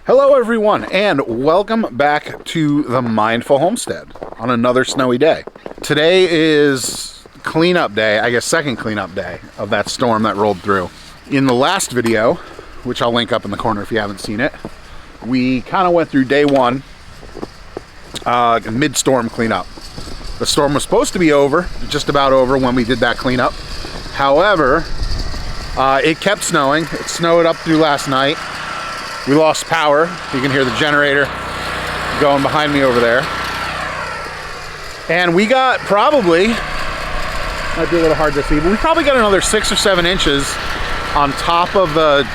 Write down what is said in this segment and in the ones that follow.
Hello everyone, and welcome back to the Mindful Homestead on another snowy day. Today is cleanup day, I guess second cleanup day of that storm that rolled through. In the last video, which I'll link up in the corner if you haven't seen it, we kind of went through day one, mid-storm cleanup. The storm was supposed to be over, just about over when we did that cleanup. However, it kept snowing. It snowed up through last night. We lost power. You can hear the generator going behind me over there. And we got probably, might be a little hard to see, but we probably got another 6 or 7 inches on top of the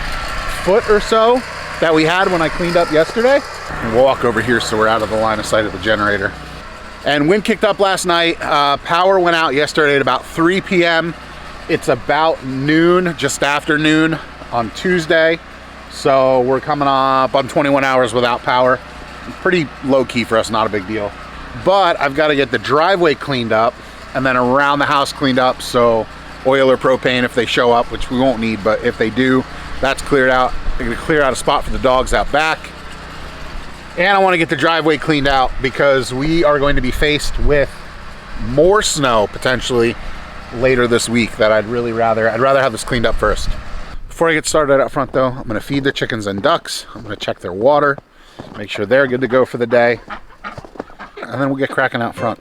foot or so that we had when I cleaned up yesterday. And we'll walk over here so we're out of the line of sight of the generator. And wind kicked up last night. Power went out yesterday at about 3 p.m. It's about noon, just after noon on Tuesday. So we're coming up on 21 hours without power. Pretty low key for us, not a big deal. But I've got to get the driveway cleaned up and then around the house cleaned up. So oil or propane if they show up, which we won't need, but if they do, that's cleared out. I'm going to clear out a spot for the dogs out back. And I want to get the driveway cleaned out because we are going to be faced with more snow potentially later this week that I'd rather have this cleaned up first. Before I get started out front though, I'm going to feed the chickens and ducks. I'm going to check their water, make sure they're good to go for the day, and then we'll get cracking out front.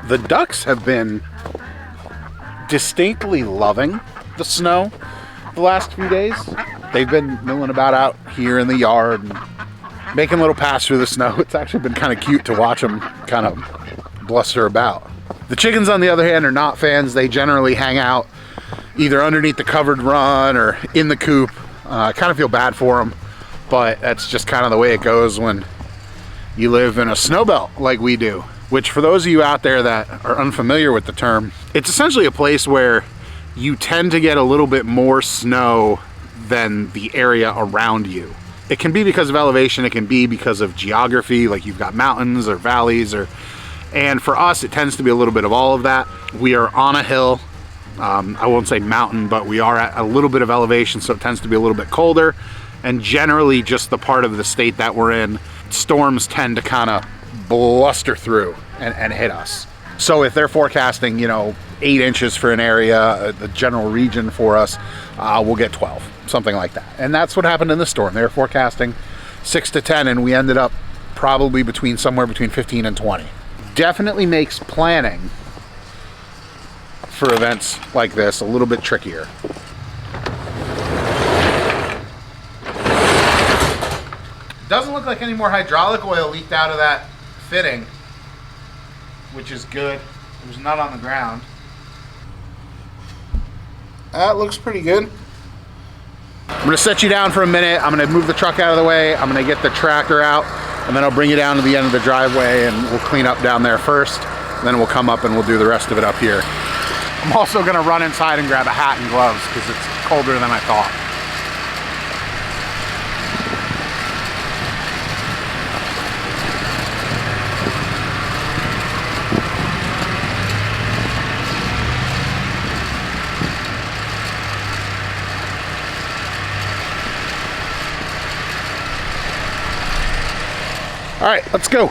The ducks have been distinctly loving the snow the last few days. They've been milling about out here in the yard and making little paths through the snow. It's actually been kind of cute to watch them kind of bluster about. The chickens, on the other hand, are not fans. They generally hang out either underneath the covered run or in the coop. I kind of feel bad for them, but that's just kind of the way it goes when you live in a snow belt like we do. Which, for those of you out there that are unfamiliar with the term, it's essentially a place where you tend to get a little bit more snow than the area around you. It can be because of elevation, it can be because of geography, like you've got mountains or valleys, and for us it tends to be a little bit of all of that. We are on a hill, I won't say mountain, but we are at a little bit of elevation, so it tends to be a little bit colder, and generally just the part of the state that we're in, storms tend to kind of bluster through and hit us. So if they're forecasting, 8 inches for an area, the general region for us, we'll get 12, something like that. And that's what happened in the storm. They were forecasting 6 to 10, and we ended up probably somewhere between 15 and 20. Definitely makes planning for events like this a little bit trickier. Doesn't look like any more hydraulic oil leaked out of that fitting, which is good. There's none on the ground. That looks pretty good. I'm gonna set you down for a minute. I'm gonna move the truck out of the way. I'm gonna get the tractor out, and then I'll bring you down to the end of the driveway and we'll clean up down there first. Then we'll come up and we'll do the rest of it up here. I'm also gonna run inside and grab a hat and gloves because it's colder than I thought. All right, let's go.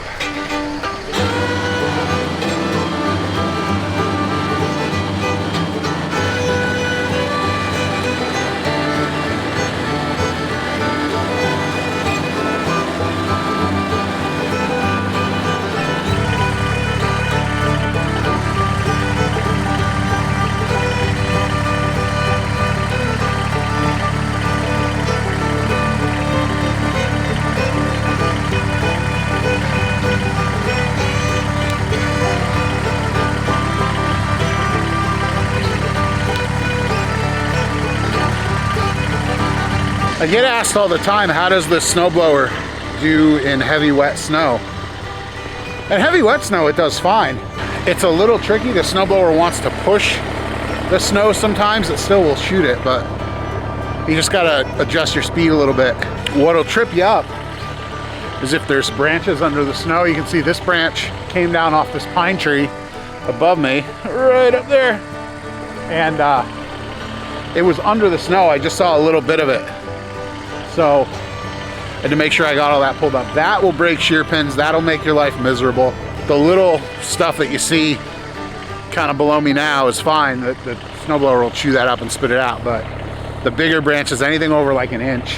I get asked all the time, how does this snowblower do in heavy wet snow? In heavy wet snow, it does fine. It's a little tricky. The snowblower wants to push the snow sometimes. It still will shoot it, but you just gotta adjust your speed a little bit. What'll trip you up is if there's branches under the snow. You can see this branch came down off this pine tree above me, right up there. And it was under the snow. I just saw a little bit of it. So I had to make sure I got all that pulled up. That will break shear pins. That'll make your life miserable. The little stuff that you see kind of below me now is fine. The snowblower will chew that up and spit it out. But the bigger branches, anything over like an inch,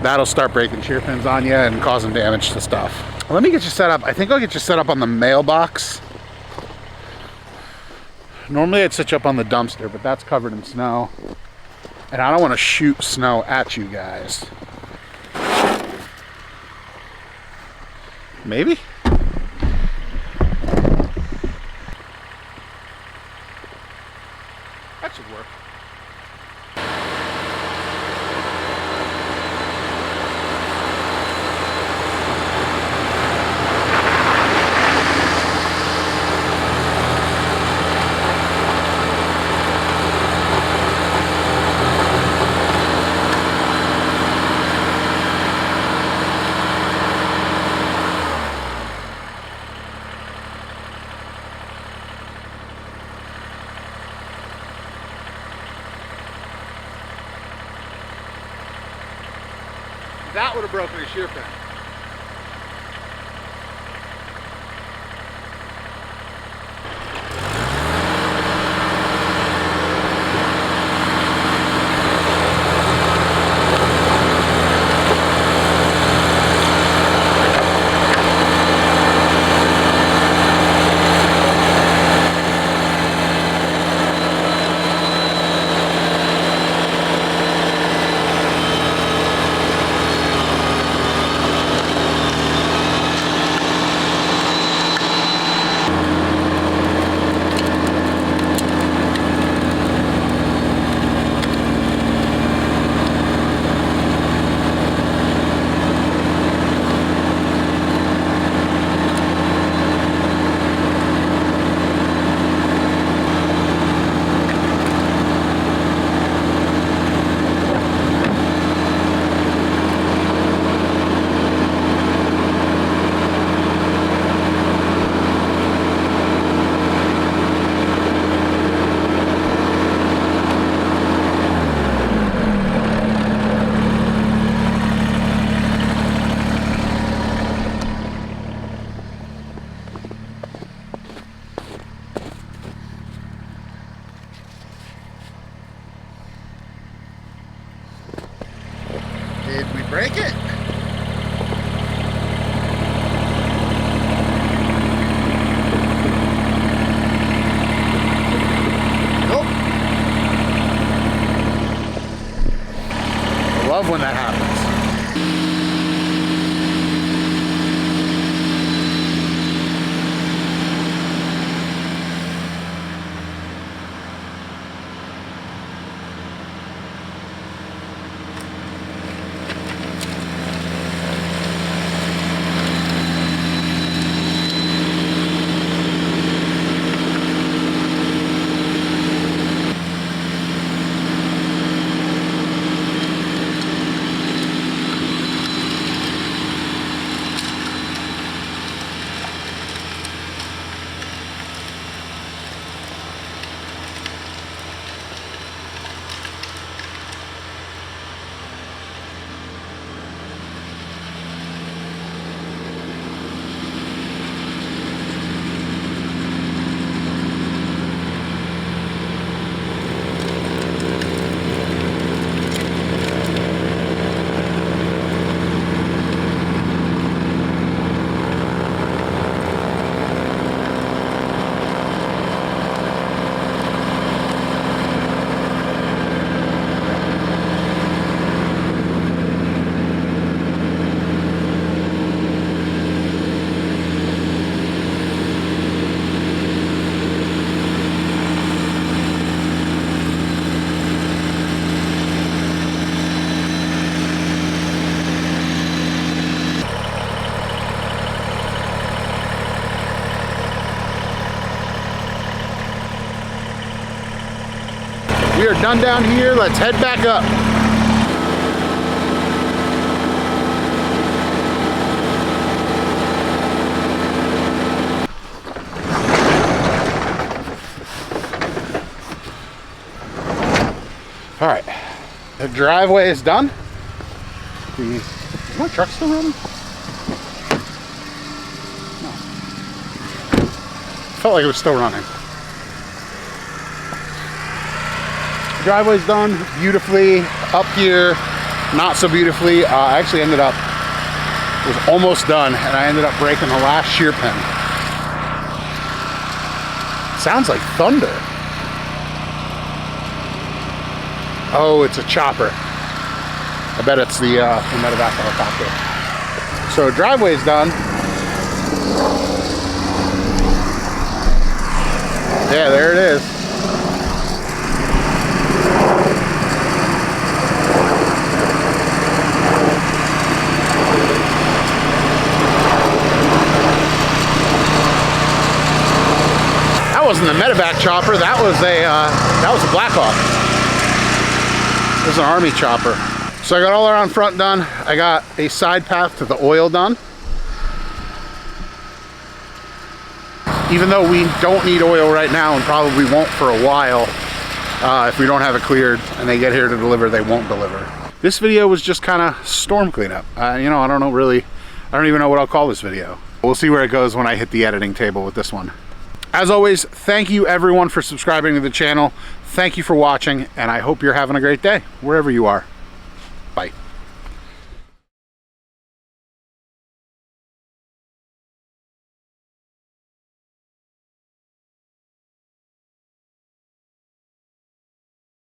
that'll start breaking shear pins on you and causing damage to stuff. Let me get you set up. I think I'll get you set up on the mailbox. Normally I'd set you up on the dumpster, but that's covered in snow. And I don't want to shoot snow at you guys. Maybe? That should work. That would have broken a shear pin. Did we break it? Nope. I love when that happens. We are done down here. Let's head back up. All right, the driveway is done. Is my truck still running? No. Felt like it was still running. The driveway's done beautifully. Up here, not so beautifully. I actually ended up, it was almost done, and I ended up breaking the last shear pin. Sounds like thunder. Oh, it's a chopper. I bet it's the medevac helicopter. So driveway's done. Yeah, there it is. That wasn't the medevac chopper. That was a Blackhawk. This is an Army chopper. So I got all around front done. I got a side path to the oil done. Even though we don't need oil right now and probably won't for a while, if we don't have it cleared and they get here to deliver, they won't deliver. This video was just kind of storm cleanup. You know, I don't even know what I'll call this video. We'll see where it goes when I hit the editing table with this one. As always, thank you everyone for subscribing to the channel. Thank you for watching, and I hope you're having a great day, wherever you are. Bye.